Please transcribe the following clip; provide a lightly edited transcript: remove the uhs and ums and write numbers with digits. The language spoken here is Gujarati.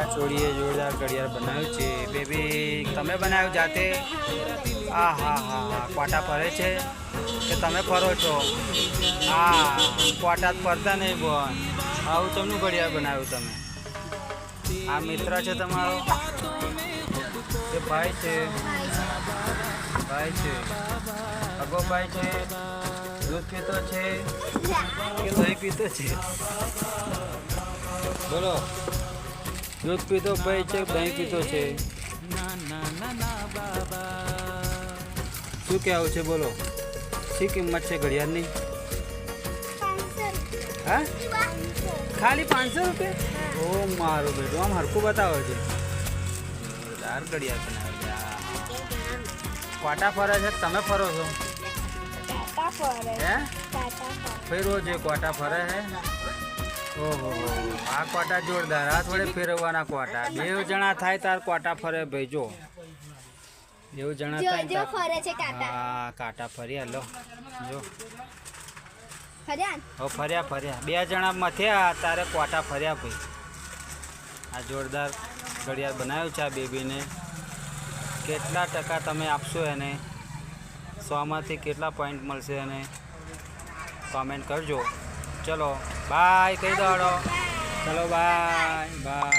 છોડીએ જોરદાર ઘડિયાળ બનાવ્યું છે બેબી તમે બનાવ્યું જાતે હા હા હા હા ક્વાટા ફરે છે કે તમે ફરો છો હા ક્વાટા જ ફરતા નહીં બોન આવું તમને ઘડિયાળ બનાવ્યું તમે આ મિત્ર છે તમારો કે ભાઈ છે અગો ભાઈ છે દૂધ પીતો છે કે દહીં પીતો છે બોલો દૂધ પીતો ભાઈ છે દહીં પીતો છે શું કહેવું છે બોલો શી કિંમત છે ઘડિયાળની હા ખાલી 500 રૂપિયા ઓ મારું બેટું આમ હરખું બતાવો છે જોરદાર ઘડિયાળ બનાવે ક્વાટા ફરે છે તમે ફરો છો હે ફેરવો છે ક્વાટા ફરે છે ઓહો આ ક્વાટા જોરદાર આ થોડે ફેરવવાના ક્વાટા બે જણા થાય તાર ક્વાટા ફરે ભાઈ જો એવું જણા થાય હા કાંટા ફર્યા લો જો ફર્યા બે જણા મથ્યા તારે ક્વાટા ફર્યા ભાઈ આ જોરદાર ઘડિયાળ બનાવ્યું છે આ બેબીને કેટલા ટકા તમે આપશો એને 100માંથી કેટલા પોઈન્ટ મળશે એને કોમેન્ટ કરજો ચલો બાય કહી દો ચલો બાય